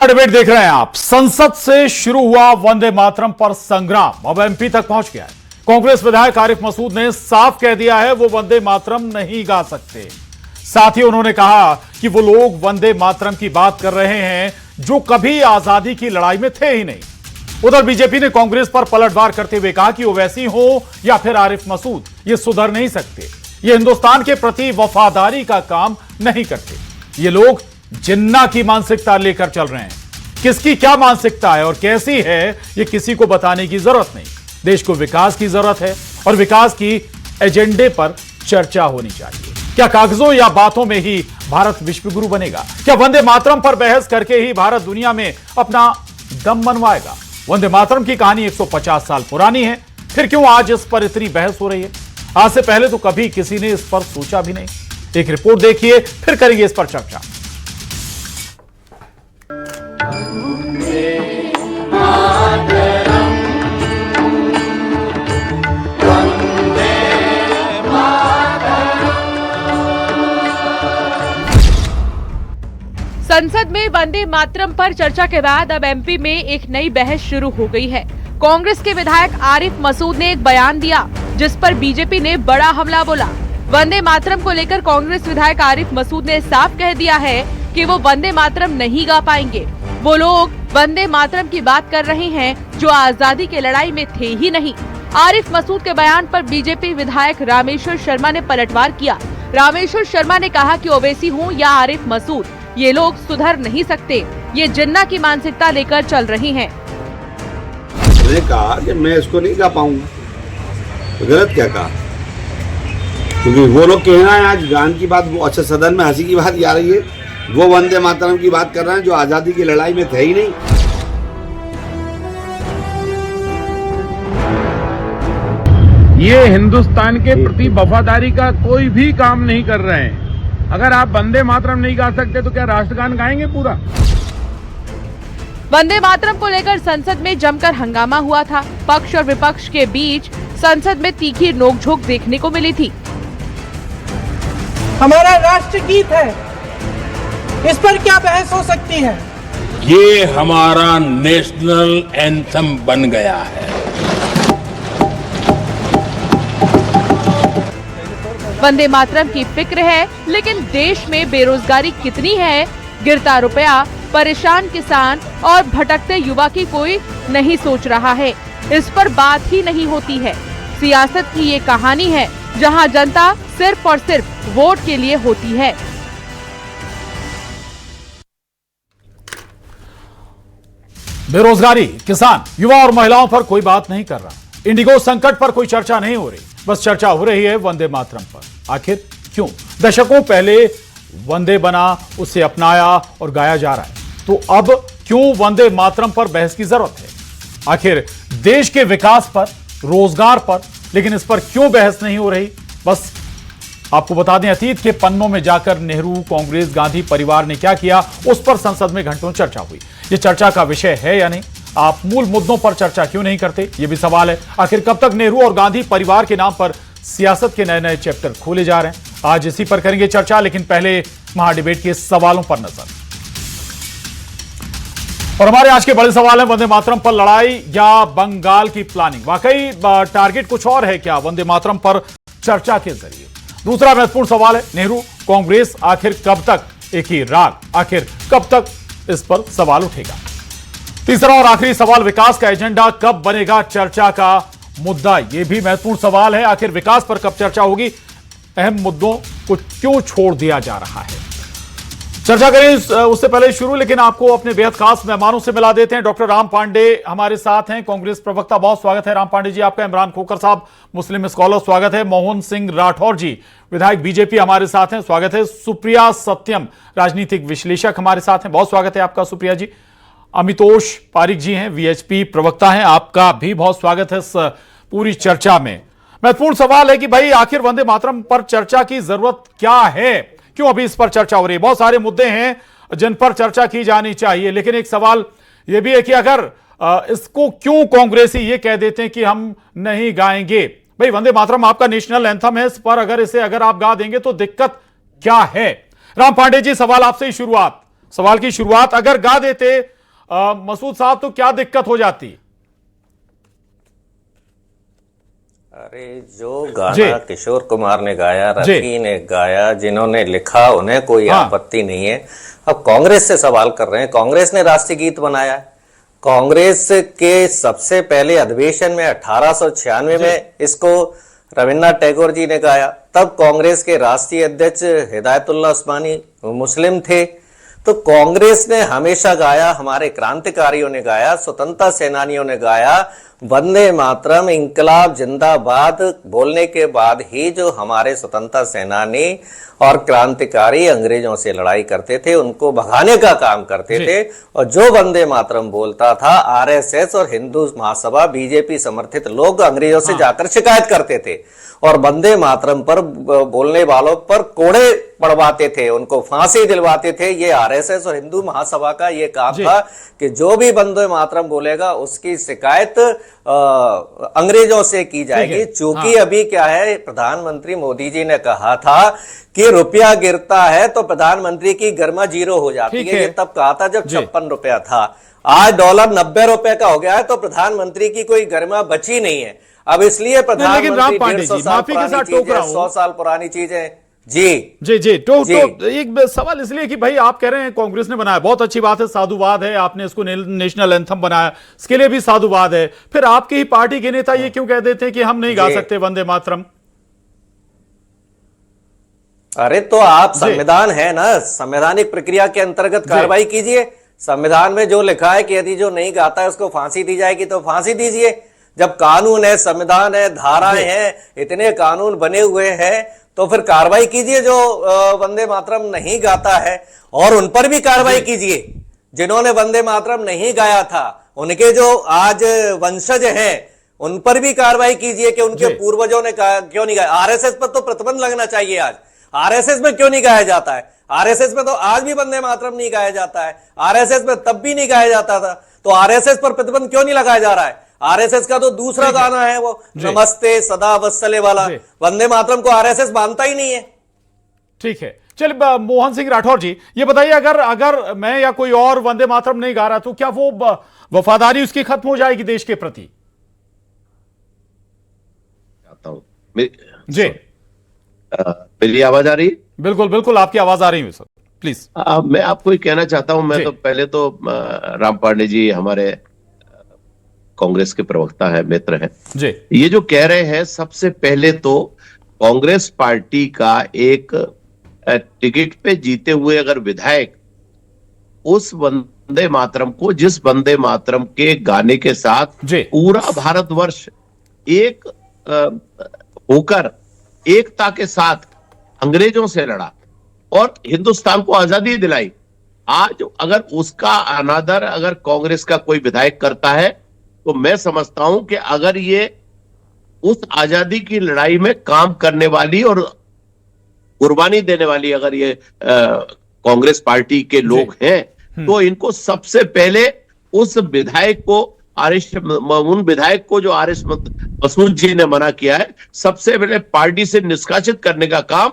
Debate देख रहे हैं आप। संसद से शुरू हुआ वंदे मातरम पर संग्राम अब एमपी तक पहुंच गया है। कांग्रेस विधायक आरिफ मसूद ने साफ कह दिया है वो वंदे मातरम नहीं गा सकते। साथ ही उन्होंने कहा कि वो लोग वंदे मातरम की बात कर रहे हैं जो कभी आजादी की लड़ाई में थे ही नहीं। उधर बीजेपी ने कांग्रेस पर पलटवार करते हुए कहा कि ओवैसी हो या फिर आरिफ मसूद ये सुधर नहीं सकते, ये हिंदुस्तान के प्रति वफादारी का काम नहीं करते, ये लोग जिन्ना की मानसिकता लेकर चल रहे हैं। किसकी क्या मानसिकता है और कैसी है ये किसी को बताने की जरूरत नहीं। देश को विकास की जरूरत है और विकास की एजेंडे पर चर्चा होनी चाहिए। क्या कागजों या बातों में ही भारत विश्वगुरु बनेगा? क्या वंदे मातरम पर बहस करके ही भारत दुनिया में अपना दम मनवाएगा? वंदे मातरम की कहानी 150 साल पुरानी है, फिर क्यों आज इस पर इतनी बहस हो रही है? आज से पहले तो कभी किसी ने इस पर सोचा भी नहीं। एक रिपोर्ट देखिए, फिर करेंगे इस पर चर्चा। संसद में वंदे मातरम पर चर्चा के बाद अब एमपी में एक नई बहस शुरू हो गई है। कांग्रेस के विधायक आरिफ मसूद ने एक बयान दिया जिस पर बीजेपी ने बड़ा हमला बोला। वंदे मातरम को लेकर कांग्रेस विधायक आरिफ मसूद ने साफ कह दिया है कि वो वंदे मातरम नहीं गा पाएंगे। वो लोग वंदे मातरम की बात कर रहे हैं जो आजादी की लड़ाई में थे ही नहीं। आरिफ मसूद के बयान पर बीजेपी विधायक रामेश्वर शर्मा ने पलटवार किया। रामेश्वर शर्मा ने कहा कि ओवैसी हो या आरिफ मसूद, ये लोग सुधर नहीं सकते, ये जिन्ना की मानसिकता लेकर चल रहे हैं। मैंने कहा कि मैं इसको नहीं गा पाऊंगा, तो गलत क्या कहा? क्योंकि वो लोग कहना है आज गान की बात, वो अच्छा सदन में हंसी की बात आ रही है, वो वंदे मातरम की बात कर रहे हैं जो आजादी की लड़ाई में थे ही नहीं। ये हिंदुस्तान के प्रति वफादारी का कोई भी काम नहीं कर रहे हैं। अगर आप वंदे मातरम नहीं गा सकते तो क्या राष्ट्रगान गाएंगे पूरा? वंदे मातरम को लेकर संसद में जमकर हंगामा हुआ था। पक्ष और विपक्ष के बीच संसद में तीखी नोकझोंक देखने को मिली थी। हमारा राष्ट्रगीत है, इस पर क्या बहस हो सकती है? ये हमारा नेशनल एंथम बन गया है। वंदे मातरम की फिक्र है, लेकिन देश में बेरोजगारी कितनी है, गिरता रुपया, परेशान किसान और भटकते युवा की कोई नहीं सोच रहा है। इस पर बात ही नहीं होती है। सियासत की ये कहानी है जहां जनता सिर्फ और सिर्फ वोट के लिए होती है। बेरोजगारी, किसान, युवा और महिलाओं पर कोई बात नहीं कर रहा। इंडिगो संकट पर कोई चर्चा नहीं हो रही, बस चर्चा हो रही है वंदे मातरम पर। आखिर क्यों? दशकों पहले वंदे बना, उसे अपनाया और गाया जा रहा है, तो अब क्यों वंदे मातरम पर बहस की जरूरत है? आखिर देश के विकास पर, रोजगार पर, लेकिन इस पर क्यों बहस नहीं हो रही? बस आपको बता दें, अतीत के पन्नों में जाकर नेहरू, कांग्रेस, गांधी परिवार ने क्या किया, उस पर संसद में घंटों चर्चा हुई। यह चर्चा का विषय है या नहीं? आप मूल मुद्दों पर चर्चा क्यों नहीं करते, यह भी सवाल है। आखिर कब तक नेहरू और गांधी परिवार के नाम पर सियासत के नए नए चैप्टर खोले जा रहे हैं? आज इसी पर करेंगे चर्चा, लेकिन पहले महाडिबेट के सवालों पर नजर। और हमारे आज के बड़े सवाल हैं, वंदे मातरम पर लड़ाई या बंगाल की प्लानिंग? वाकई टारगेट कुछ और है क्या वंदे मातरम पर चर्चा के जरिए? दूसरा महत्वपूर्ण सवाल है, नेहरू कांग्रेस आखिर कब तक एक ही राग, आखिर कब तक इस पर सवाल उठेगा? तीसरा और आखिरी सवाल, विकास का एजेंडा कब बनेगा चर्चा का मुद्दा? यह भी महत्वपूर्ण सवाल है। आखिर विकास पर कब चर्चा होगी? अहम मुद्दों को क्यों छोड़ दिया जा रहा है? चर्चा करें उससे पहले शुरू, लेकिन आपको अपने बेहद खास मेहमानों से मिला देते हैं। डॉक्टर राम पांडे हमारे साथ हैं, कांग्रेस प्रवक्ता। बहुत स्वागत है राम पांडे जी आपका। इमरान खोखर साहब, मुस्लिम स्कॉलर, स्वागत है। मोहन सिंह राठौर जी, विधायक बीजेपी, हमारे साथ हैं, स्वागत है। सुप्रिया सत्यम, राजनीतिक विश्लेषक, हमारे साथ हैं, बहुत स्वागत है आपका सुप्रिया जी। अमितोष पारिक जी हैं, वीएचपी प्रवक्ता हैं, आपका भी बहुत स्वागत है इस पूरी चर्चा में। महत्वपूर्ण सवाल है कि भाई आखिर वंदे मातरम पर चर्चा की जरूरत क्या है? क्यों अभी इस पर चर्चा हो रही है? बहुत सारे मुद्दे हैं जिन पर चर्चा की जानी चाहिए, लेकिन एक सवाल यह भी है कि अगर इसको क्यों कांग्रेसी ये कह देते हैं कि हम नहीं गाएंगे? भाई वंदे मातरम आपका नेशनल एंथम है, इस पर अगर आप गा देंगे तो दिक्कत क्या है? राम पांडे जी, सवाल आपसे ही शुरुआत। सवाल की शुरुआत अगर गा देते मसूद साहब तो क्या दिक्कत हो जाती? अरे जो गाना किशोर कुमार ने गाया, रफी ने गाया, जिन्होंने लिखा उन्हें कोई आपत्ति नहीं है। अब कांग्रेस से सवाल कर रहे हैं। कांग्रेस ने राष्ट्रीय गीत बनाया है। कांग्रेस के सबसे पहले अधिवेशन में 1896 में इसको रविन्द्रनाथ टैगोर जी ने गाया। तब कांग्रेस के राष्ट्रीय अध्यक्ष हिदायतुल्लाह उस्मानी मुस्लिम थे। तो कांग्रेस ने हमेशा गाया, हमारे क्रांतिकारियों ने गाया, स्वतंत्रता सेनानियों ने गाया, वंदे मातरम, इंकलाब जिंदाबाद बोलने के बाद ही जो हमारे स्वतंत्रता सेनानी और क्रांतिकारी अंग्रेजों से लड़ाई करते थे उनको भगाने का काम करते थे। और जो वंदे मातरम बोलता था, आरएसएस और हिंदू महासभा बीजेपी समर्थित लोग अंग्रेजों से जाकर शिकायत करते थे और वंदे मातरम पर बोलने वालों पर कोड़े पड़वाते थे, उनको फांसी दिलवाते थे। ये आरएसएस और हिंदू महासभा का ये काम था कि जो भी वंदे मातरम बोलेगा उसकी शिकायत अंग्रेजों से की जाएगी। चूंकि अभी क्या है, प्रधानमंत्री मोदी जी ने कहा था कि रुपया गिरता है तो प्रधानमंत्री की गर्मा जीरो हो जाती है। ये तब कहा था जब 56 रुपया था। आज डॉलर 90 रुपए का हो गया है तो प्रधानमंत्री की कोई गरिमा बची नहीं है। अब इसलिए प्रधानमंत्री 150 साल पुरानी चीजें, 100 साल पुरानी चीजें। जी तो एक सवाल इसलिए कि भाई आप कह रहे हैं कांग्रेस ने बनाया, बहुत अच्छी बात है, साधुवाद है, आपने इसको नेशनल एंथम बनाया, इसके लिए भी साधुवाद है। फिर आपकी ही पार्टी के नेता ये क्यों कह देते हैं कि हम नहीं गा सकते वंदे मातरम? अरे तो आप संविधान है ना, संवैधानिक प्रक्रिया के अंतर्गत कार्रवाई कीजिए। संविधान में जो लिखा है कि यदि जो नहीं गाता है उसको फांसी दी जाएगी तो फांसी दीजिए। जब कानून है, संविधान है, धाराएं हैं, इतने कानून बने हुए हैं तो फिर कार्रवाई कीजिए जो वंदे मातरम नहीं गाता है, और उन पर भी कार्रवाई कीजिए जिन्होंने वंदे मातरम नहीं गाया था। उनके जो आज वंशज हैं उन पर भी कार्रवाई कीजिए कि उनके पूर्वजों ने क्यों नहीं गाया। आरएसएस पर तो प्रतिबंध लगना चाहिए। आज आरएसएस में क्यों नहीं गाया जाता है? आरएसएस में तो आज भी वंदे मातरम नहीं गाया जाता है। आरएसएस में तब भी नहीं गाया जाता था, तो आरएसएस पर प्रतिबंध क्यों नहीं लगाया जा रहा है? आरएसएस का तो दूसरा गाना है वो नमस्ते सदा वत्सले वाला, वंदे मातरम को आरएसएस मानता ही नहीं है। ठीक है, चलिए मोहन सिंह राठौर जी ये बताइए, अगर मैं या कोई और वंदे मातरम नहीं गा रहा तो क्या वो वफादारी उसकी खत्म हो जाएगी देश के प्रति? जी मेरी आवाज आ रही? बिल्कुल बिल्कुल आपकी आवाज आ रही है सर, प्लीज। मैं आपको ही कहना चाहता हूं, मैं तो पहले तो राम पांडे जी हमारे कांग्रेस के प्रवक्ता है, मित्र हैं जी, ये जो कह रहे हैं, सबसे पहले तो कांग्रेस पार्टी का एक टिकट पे जीते हुए अगर विधायक उस वंदे मातरम को, जिस वंदे मातरम के गाने के साथ पूरा भारतवर्ष एक होकर एकता के साथ अंग्रेजों से लड़ा और हिंदुस्तान को आजादी दिलाई, आज अगर उसका अनादर अगर कांग्रेस का कोई विधायक करता है तो मैं समझता हूं कि अगर ये उस आजादी की लड़ाई में काम करने वाली और कुर्बानी देने वाली अगर ये कांग्रेस पार्टी के लोग हैं तो इनको सबसे पहले उस विधायक को, उन विधायक को जो आर एस मसूद जी ने मना किया है, सबसे पहले पार्टी से निष्कासित करने का काम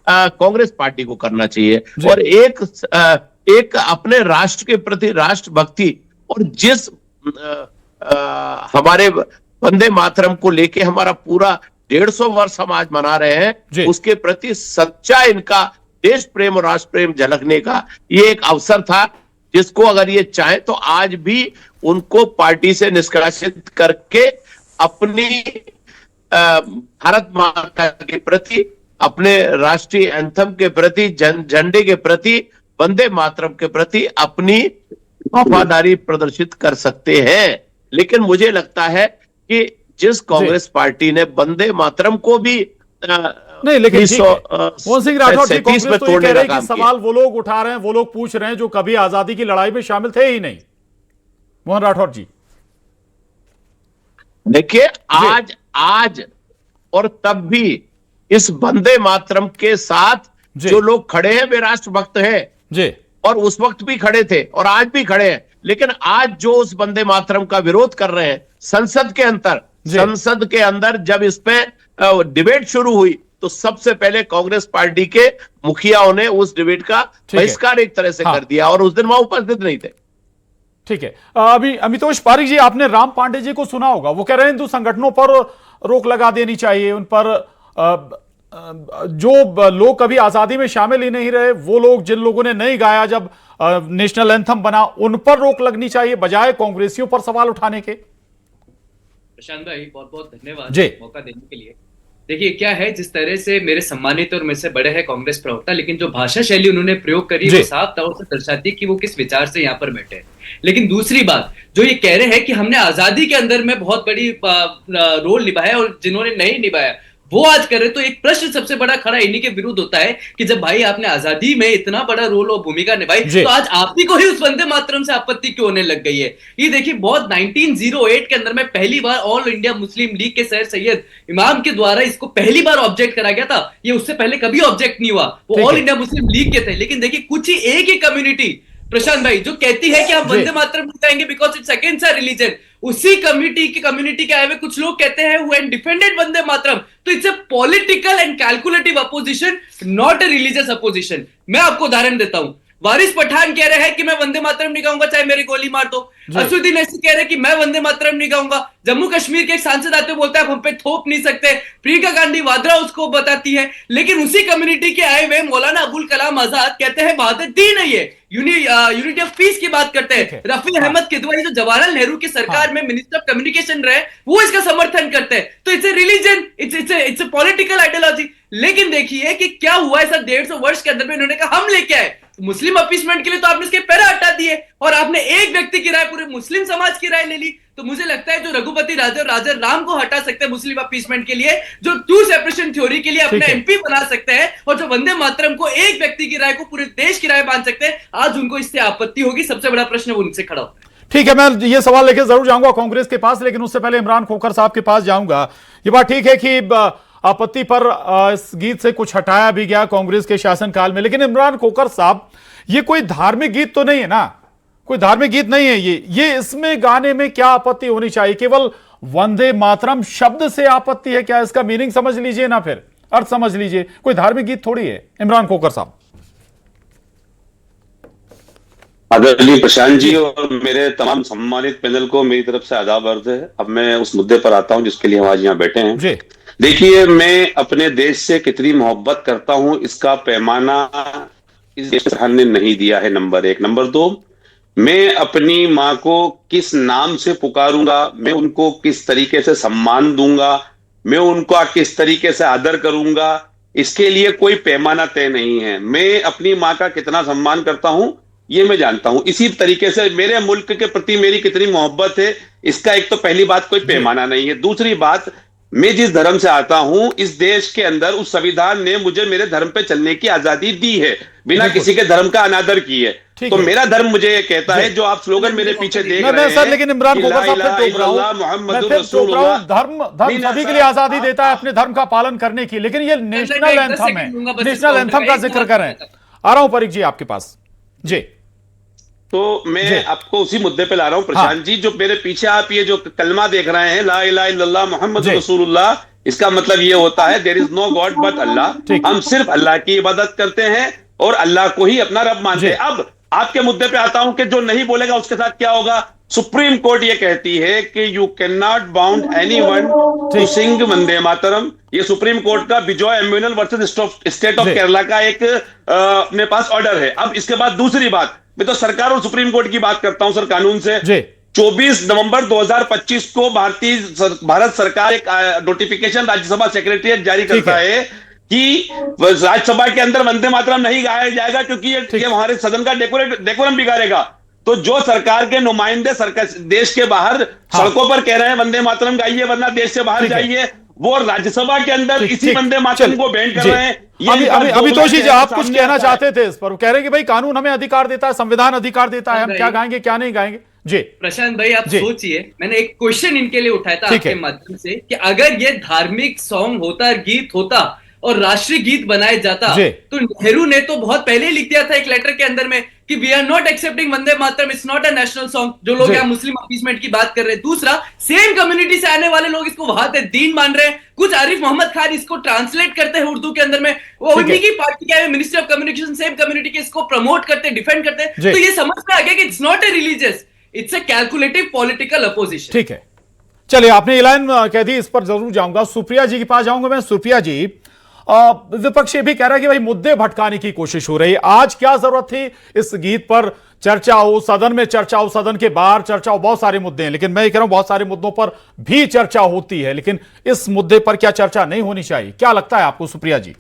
कांग्रेस पार्टी को करना चाहिए। और एक अपने राष्ट्र के प्रति राष्ट्रभक्ति और जिस हमारे वंदे मातरम को लेके हमारा पूरा 150 वर्ष हम आज मना रहे हैं, उसके प्रति सच्चा इनका देश प्रेम और राष्ट्र प्रेम झलकने का ये एक अवसर था, जिसको अगर ये चाहे तो आज भी उनको पार्टी से निष्कासित करके अपनी भारत माता के प्रति, अपने राष्ट्रीय एंथम के प्रति, झंडे के प्रति, वंदे मातरम के प्रति अपनी वफादारी प्रदर्शित कर सकते हैं। लेकिन मुझे लगता है कि जिस कांग्रेस पार्टी ने वंदे मातरम को भी नहीं, लेकिन मोहन सिंह राठौर जी कांग्रेस तो ये कह रहे हैं कि सवाल वो लोग उठा रहे हैं, वो लोग पूछ रहे हैं जो कभी आजादी की लड़ाई में शामिल थे ही नहीं। मोहन राठौर जी देखिए, आज और तब भी इस वंदे मातरम के साथ जो लोग खड़े हैं वे राष्ट्रभक्त हैं जी, और उस वक्त भी खड़े थे और आज भी खड़े हैं। लेकिन आज जो उस वंदे मातरम का विरोध कर रहे हैं संसद के अंदर जब इस पे डिबेट शुरू हुई तो सबसे पहले कांग्रेस पार्टी के मुखियाओं ने उस डिबेट का बहिष्कार एक तरह से कर दिया और उस दिन वहां उपस्थित नहीं थे। ठीक है, अभी अमितोष पारिक जी, आपने राम पांडे जी को सुना होगा, वो कह रहे हैं हिंदू संगठनों पर रोक लगा देनी चाहिए, उन पर जो लोग कभी आजादी में शामिल ही नहीं रहे, वो लोग जिन लोगों ने नहीं गाया जब नेशनल एंथम बना, उन पर रोक लगनी चाहिए बजाय कांग्रेसियों पर सवाल उठाने के। प्रशांत भाई बहुत बहुत धन्यवाद मौका देने के लिए। देखिए क्या है, जिस तरह से मेरे सम्मानित और मेरे से बड़े हैं कांग्रेस प्रवक्ता, लेकिन जो भाषा शैली उन्होंने प्रयोग करी वो साफ तौर से दर्शाती है कि वो किस विचार से यहाँ पर बैठे हैं। लेकिन दूसरी बात जो ये कह रहे हैं कि हमने आजादी के अंदर में बहुत बड़ी रोल निभाया और जिन्होंने नहीं निभाया वो आज कर रहे, तो एक प्रश्न सबसे बड़ा खड़ा इन्हीं के विरुद्ध होता है कि जब भाई आपने आजादी में इतना बड़ा रोल और भूमिका निभाई तो आज आप ही को ही उस वंदे मातरम से आपत्ति क्यों होने लग गई है। ये देखिए बहुत 1908 के अंदर में पहली बार ऑल इंडिया मुस्लिम लीग के सर सैयद इमाम के द्वारा इसको पहली बार ऑब्जेक्ट करा गया था, ये उससे पहले कभी ऑब्जेक्ट नहीं हुआ, वो ऑल इंडिया मुस्लिम लीग के थे। लेकिन देखिए कुछ ही एक ही कम्युनिटी प्रशांत भाई जो कहती है कि हम वंदे मातरम गाएंगे because it's against our religion, उसी कम्युनिटी के आए हुए कुछ लोग कहते हैं व्हेन डिफेंडेड वंदे मातरम, तो it's a political and calculative opposition, not a religious opposition. मैं आपको उदाहरण देता हूं, वारिस पठान कह रहे हैं कि मैं वंदे मातरम नहीं गाऊंगा चाहे मेरी गोली मार दो, असुद्दीन ऐसी कह रहे हैं कि मैं वंदे मातरम नहीं गाऊंगा, जम्मू कश्मीर के एक सांसद आते बोलता है हम पे थोप नहीं सकते, प्रियंका गांधी वाड्रा उसको बताती है। लेकिन उसी कम्युनिटी के आए हुए मौलाना अबुल कलाम आजाद कहते हैं वहादत दीन है, ये यूनिटी ऑफ पीस की बात करते हैं। रफी अहमद किदवाई जो जवाहरलाल नेहरू की सरकार में मिनिस्टर ऑफ कम्युनिकेशन रहे वो इसका समर्थन करते हैं। तो it's a religion, it's a political ideology. लेकिन देखिए कि क्या हुआ ऐसा 150 वर्ष के अंदर में इन्होंने कहा हम लेके आए मुस्लिम अपीसमेंट के लिए, तो आपने इसके पैरा हटा दिए और आपने एक व्यक्ति की राय पूरे मुस्लिम समाज की राय ले ली। तो मुझे लगता है जो रघुपति राजा और राजा राम को हटा सकते हैं मुस्लिम अपीसमेंट के लिए, जो टू सेपरेशन थ्योरी के लिए अपने एमपी बना सकते हैं, और जो वंदे मातरम को एक व्यक्ति की राय को पूरे देश की राय मान सकते हैं, आज उनको इससे आपत्ति होगी। सबसे बड़ा प्रश्न वो उनसे खड़ा होता है। ठीक है, मैं ये सवाल लेकर जरूर जाऊंगा कांग्रेस के पास, लेकिन उससे पहले इमरान खोखर साहब के पास जाऊंगा। ये बात ठीक है कि आपत्ति पर इस गीत से कुछ हटाया भी गया कांग्रेस के शासनकाल में, लेकिन इमरान खोखर साहब ये कोई धार्मिक गीत तो नहीं है ना, कोई धार्मिक गीत नहीं है ये इसमें गाने में क्या आपत्ति होनी चाहिए? केवल वंदे मातरम शब्द से आपत्ति है क्या? इसका मीनिंग समझ लीजिए ना, फिर अर्थ समझ लीजिए, कोई धार्मिक गीत थोड़ी है। इमरान खोखर साहब। आदरणीय प्रशांत जी और मेरे तमाम सम्मानित पैनल को मेरी तरफ से आदाब अर्ज है। अब मैं उस मुद्दे पर आता हूं जिसके लिए हम आज यहाँ बैठे हैं। देखिए, मैं अपने देश से कितनी मोहब्बत करता हूं इसका पैमाना इस देश ने नहीं दिया है, नंबर 1। नंबर 2, मैं अपनी माँ को किस नाम से पुकारूंगा, मैं उनको किस तरीके से सम्मान दूंगा, मैं उनका किस तरीके से आदर करूंगा, इसके लिए कोई पैमाना तय नहीं है। मैं अपनी माँ का कितना सम्मान करता हूं ये मैं जानता हूं। इसी तरीके से मेरे मुल्क के प्रति मेरी कितनी मोहब्बत है इसका एक तो पहली बात कोई पैमाना नहीं है। दूसरी बात, मैं जिस धर्म से आता हूं इस देश के अंदर उस संविधान ने मुझे मेरे धर्म पे चलने की आजादी दी है बिना किसी के धर्म का अनादर किए। तो मेरा धर्म मुझे ये कहता है, जो आप स्लोगन मेरे पीछे देख रहे हैं, लेकिन इमरान खोखर साहब धर्म सभी के लिए आजादी देता है अपने धर्म का पालन करने की, लेकिन ये नेशनल एंथम है, नेशनल एंथम का जिक्र कर रहे हैं। आ रहा हूं परिक जी आपके पास जी। तो मैं आपको उसी मुद्दे पे ला रहा हूं प्रशांत जी। जो मेरे पीछे आप ये जो कलमा देख रहे हैं, ला इलाहा इल्लल्लाह मुहम्मद रसूलुल्लाह, इसका मतलब ये होता है there is no god but Allah. हम सिर्फ अल्लाह की इबादत करते हैं और अल्लाह को ही अपना रब मानते हैं। अब आपके मुद्दे पे आता हूं कि जो नहीं बोलेगा उसके साथ क्या होगा। सुप्रीम कोर्ट ये कहती है कि you can not bound anyone to sing Vande Mataram. ये सुप्रीम कोर्ट का Bijoe Emmanuel versus state of Kerala का एक अपने पास ऑर्डर है। अब इसके बाद दूसरी बात, मैं तो सरकार और सुप्रीम कोर्ट की बात करता हूं सर कानून से। 24 नवंबर 2025 को भारत सरकार एक नोटिफिकेशन राज्यसभा सेक्रेटरीट जारी करता है कि राज्यसभा के अंदर वंदे मातरम नहीं गाया जाएगा क्योंकि ये हमारे सदन का डेकोरम बिगाड़ेगा। तो जो सरकार के नुमाइंदे देश के बाहर सड़कों पर कह रहे हैं वंदे मातरम गाइए वरना देश से बाहर जाइए, वो राज्यसभा के अंदर इसी वंदे मातरम को बैन कर रहे हैं। अमितोष जी आप कुछ कहना चाहते थे इस पर? कह रहे हैं कि भाई कानून हमें अधिकार देता है, संविधान अधिकार देता है, हम क्या गाएंगे क्या नहीं गाएंगे। जी प्रशांत भाई आप सोचिए, मैंने एक क्वेश्चन इनके लिए उठाया था आपके माध्यम से कि अगर ये धार्मिक सॉन्ग होता, गीत होता और राष्ट्रीय गीत बनाया जाता तो नेहरू ने तो बहुत पहले लिख दिया था एक लेटर के अंदर में कि we are not accepting Vande Mataram, it's not a national song, जो लोग यहाँ मुस्लिम अपीसमेंट की बात कर रहे हैं। दूसरा, सेम कम्युनिटी से आने वाले लोग इसको वहां दीन मान रहे हैं। कुछ आरिफ मोहम्मद खान इसको ट्रांसलेट करते हैं उर्दू के अंदर में, वो उन्हीं की पार्टी क्या है, ministry of communication, same community के इसको प्रमोट करते हैं, डिफेंड करते हैं। तो ये समझ में आ गया कि it's not a religious, it's a calculative political opposition. ठीक है, चलिए, आपने ये लाइन कह दी, इस पर जरूर जाऊंगा। सुप्रिया जी के पास जाऊंगा मैं। सुप्रिया जी, विपक्ष ये भी कह रहा है कि भाई मुद्दे भटकाने की कोशिश हो रही है। आज क्या जरूरत थी इस गीत पर चर्चा हो, सदन में चर्चा हो, सदन के बाहर चर्चा हो, बहुत सारे मुद्दे हैं, लेकिन मैं ये कह रहा हूं बहुत सारे मुद्दों पर भी चर्चा होती है, लेकिन इस मुद्दे पर क्या चर्चा नहीं होनी चाहिए? क्या लगता है आपको सुप्रिया जी?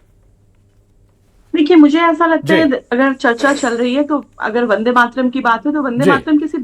देखिए, मुझे ऐसा लगता है अगर चर्चा चल रही है तो अगर वंदे मातरम की बात है तो वंदे मातरम किसी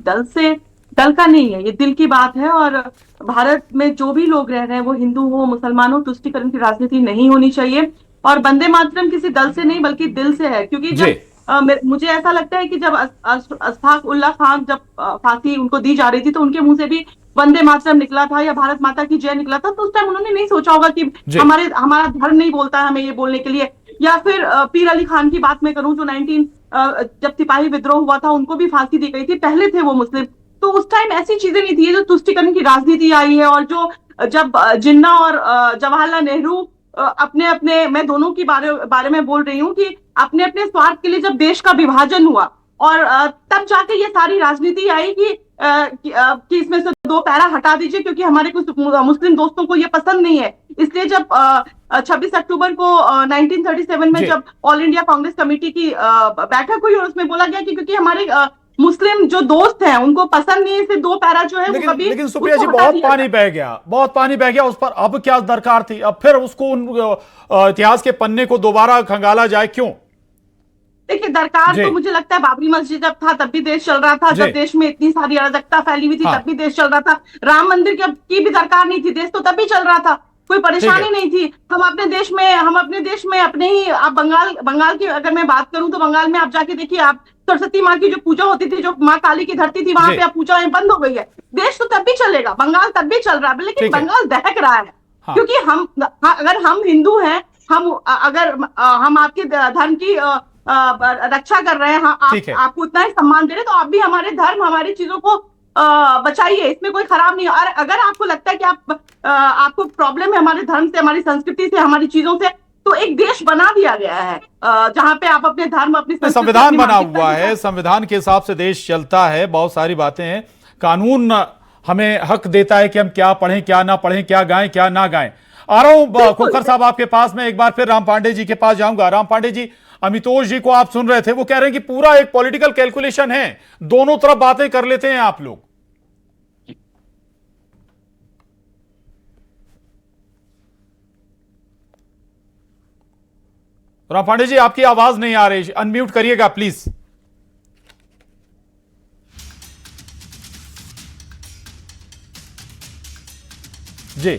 दल का नहीं है, ये दिल की बात है। और भारत में जो भी लोग रह रहे हैं, वो हिंदू हो, मुसलमान हो, तुष्टीकरण की राजनीति नहीं होनी चाहिए। और वंदे मातरम किसी दल से नहीं बल्कि दिल से है, क्योंकि जब मुझे ऐसा लगता है कि जब अशफाक उल्लाह खान जब फांसी उनको दी जा रही थी तो उनके मुंह से भी वंदे मातरम निकला था या भारत माता की जय निकला था, तो उस टाइम उन्होंने नहीं सोचा होगा कि हमारा धर्म नहीं बोलता है हमें ये बोलने के लिए। या फिर पीर अली खान की बात मैं करूं, जो जब सिपाही विद्रोह हुआ था उनको भी फांसी दी गई थी, पहले थे वो मुस्लिम, तो उस टाइम ऐसी चीजें नहीं थी। जो तुष्टीकरण की राजनीति आई है और जो जब जिन्ना और जवाहरलाल नेहरू अपने अपने, मैं दोनों की बारे में बोल रही हूँ, कि अपने अपने स्वार्थ के लिए जब देश का विभाजन हुआ और तब जाके ये सारी राजनीति आई कि इसमें से 2 पैरा हटा दीजिए क्योंकि हमारे कुछ मुस्लिम दोस्तों को ये पसंद नहीं है। इसलिए जब 26 अक्टूबर को 1937 में जब ऑल इंडिया कांग्रेस कमेटी की बैठक हुई और उसमें बोला गया कि क्योंकि हमारे मुस्लिम जो दोस्त हैं उनको पसंद नहीं है, इसे 2 पैरा जो है वो कभी। लेकिन सुप्रिया जी, बहुत पानी बह गया उस पर। अब क्या दरकार थी? अब फिर उसको इतिहास के पन्ने को दोबारा खंगाला जाए, क्यों? देखिए, दरकार तो मुझे लगता है बाबरी मस्जिद जब था तब भी देश चल रहा था, जब देश में इतनी सारी अराजकता फैली हुई थी तब भी देश चल रहा था। राम मंदिर की भी दरकार नहीं थी, देश तो तब भी चल रहा था, कोई परेशानी नहीं थी। हम अपने देश में अपने ही, आप बंगाल की अगर मैं बात करूं तो बंगाल में आप जाके देखिए, आप सरस्वती माँ की जो पूजा होती थी, जो माँ काली की धरती थी, वहां पे अब पूजा बंद हो गई है। देश तो तब भी चलेगा, बंगाल तब भी चल रहा है, लेकिन बंगाल दहक रहा है। क्योंकि अगर हम हिंदू हैं, अगर हम आपके धर्म की रक्षा कर रहे हैं, आपको उतना ही सम्मान दे रहे, तो आप भी हमारे धर्म, हमारी चीजों को बचाइए, इसमें कोई खराब नहीं है। और अगर आपको लगता है कि आपको प्रॉब्लम है हमारे धर्म से, हमारी संस्कृति से, हमारी चीजों से, तो एक देश बना दिया गया है जहां पे आप अपने धर्म, अपनी संविधान बना हुआ है, संविधान के हिसाब से देश चलता है। बहुत सारी बातें हैं, कानून हमें हक देता है कि हम क्या पढ़ें, क्या ना पढ़ें, क्या गाएं, क्या ना गाएं। आ रहा हूं खोखर साहब आपके पास में, एक बार फिर राम पांडे जी के पास जाऊंगा। राम पांडे जी, अमितोष जी को आप सुन रहे थे, वो कह रहे हैं कि पूरा एक पॉलिटिकल कैलकुलेशन है, दोनों तरफ बातें कर लेते हैं आप लोग। राम पांडे जी, आपकी आवाज नहीं आ रही, अनम्यूट करिएगा प्लीज। जी,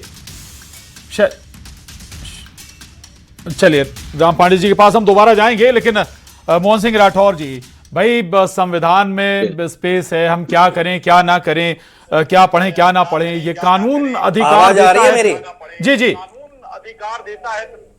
चलिए, राम पांडे जी के पास हम दोबारा जाएंगे, लेकिन मोहन सिंह राठौर जी, भाई संविधान में स्पेस है, हम क्या करें, क्या ना करें, क्या पढ़ें, क्या ना पढ़ें, ये कानून अधिकार देता है मेरी। जी अधिकार देता है।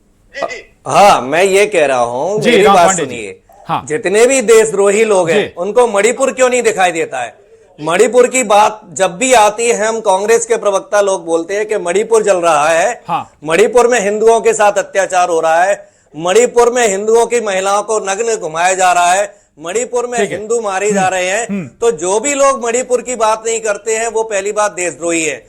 हाँ, मैं ये कह रहा हूँ, मेरी बात सुनिए। हाँ। जितने भी देशद्रोही लोग हैं, उनको मणिपुर क्यों नहीं दिखाई देता है? मणिपुर की बात जब भी आती है, हम कांग्रेस के प्रवक्ता लोग बोलते हैं कि मणिपुर जल रहा है। हाँ। मणिपुर में हिंदुओं के साथ अत्याचार हो रहा है, मणिपुर में हिंदुओं की महिलाओं को नग्न घुमाया जा रहा है, मणिपुर में हिंदू मारे जा रहे हैं। तो जो भी लोग मणिपुर की बात नहीं करते हैं, वो पहली बात देशद्रोही है।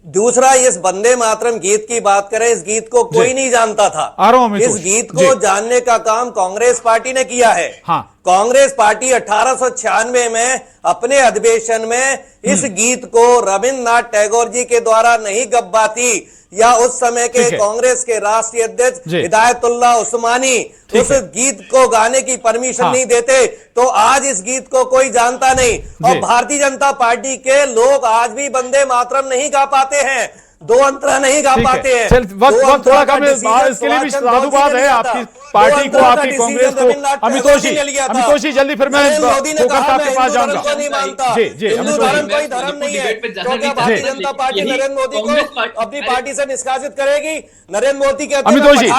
दूसरा, इस वंदे मातरम गीत की बात करें, इस गीत को कोई नहीं जानता था। इस गीत को जानने का काम कांग्रेस पार्टी ने किया है। हाँ। कांग्रेस पार्टी 1896 में अपने अधिवेशन में इस गीत को रविन्द्रनाथ टैगोर जी के द्वारा नहीं गब्बाती, या उस समय के कांग्रेस के राष्ट्रीय अध्यक्ष हिदायतुल्लाह उस्मानी उस गीत को गाने की परमिशन नहीं देते, तो आज इस गीत को कोई जानता नहीं। और भारतीय जनता पार्टी के लोग आज भी वंदे मातरम नहीं गा पाते हैं, 2 अंतरा नहीं गा पाते हैं। वक्त थोड़ा कम है, इसके लिए भी साधुवाद है आपकी पार्टी को, आपकी कांग्रेस को। अमितोष जी जल्दी, फिर मैं खोखर साहब के पास जाऊंगा। जी, कोई धर्म नहीं है, क्योंकि भारतीय जनता पार्टी नरेंद्र मोदी को अपनी पार्टी से निष्कासित करेगी। नरेंद्र मोदी के अमितोष जी,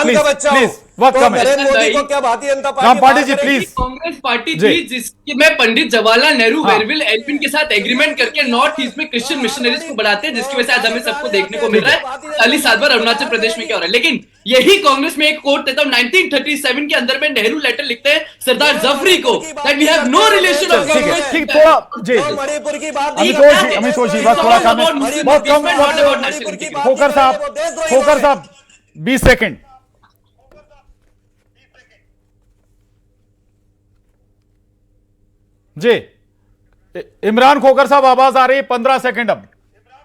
प्लीज वक्त कम है। नरेंद्र मोदी को क्या Bharatiya Janata Ram Pandey ji party please. Congress party थी जिसकी में पंडित जवाहरलाल नेहरू वेरविल एल्विन के साथ एग्रीमेंट करके नॉर्थ ईस्ट में क्रिश्चियन मिशनरीज को बढ़ाते हैं, जिसकी वजह से आज हमें सबको देखने को मिल रहा है 40 साल बाद अरुणाचल प्रदेश में क्या हो रहा है। लेकिन यही कांग्रेस में एक कोट देता हूं 1937 के अंदर में नेहरू लेटर लिखते हैं सरदार जफरी को that we have no relation of Congress. ठीक थोड़ा जी मणिपुर की बात अमितोष जी बस थोड़ा कम है, बहुत कम। खोकर साहब 20 सेकंड। जी इमरान खोकर साहब आवाज आ रही है, 15 सेकंड अब।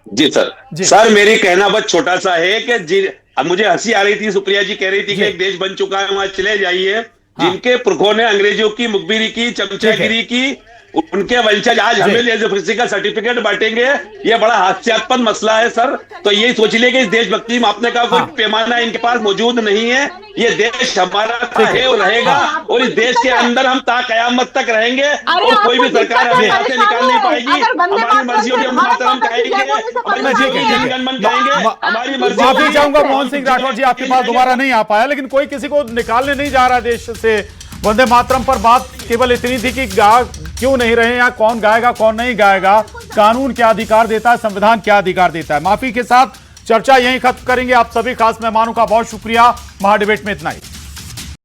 जी सर। सर मेरी कहना बस छोटा सा है कि अब मुझे हंसी आ रही थी, सुप्रिया जी कह रही थी कि एक देश बन चुका है वहां चले जाइए। जिनके पुरखों ने अंग्रेजों की मुखबिरी की, चमचागिरी की, उनके वंशज आज हमें देशभक्ति का सर्टिफिकेट बांटेंगे, ये बड़ा हास्यास्पद मसला है सर। तो यही सोच लिया कि इस देशभक्ति मापने का कोई पैमाना इनके पास मौजूद नहीं है। ये देश हमारा है और रहेगा, और इस देश के अंदर हम ता कयामत तक रहेंगे, और कोई भी सरकार हमें यहाँ से निकाल नहीं पाएगी। हमारी मर्जी होगी, हम मातरम कहेंगे, हमारी मर्जी। माफी चाहूंगा मोहन सिंह राठौर जी, आपके पास दोबारा नहीं आ पाया, लेकिन कोई किसी को निकालने नहीं जा रहा देश से। वंदे मातरम पर बात केवल इतनी थी कि गा क्यों नहीं रहे, या कौन गाएगा कौन नहीं गाएगा, कानून क्या अधिकार देता है, संविधान क्या अधिकार देता है। माफी के साथ चर्चा यहीं खत्म करेंगे। आप सभी खास मेहमानों का बहुत शुक्रिया। महाडिबेट में इतना ही।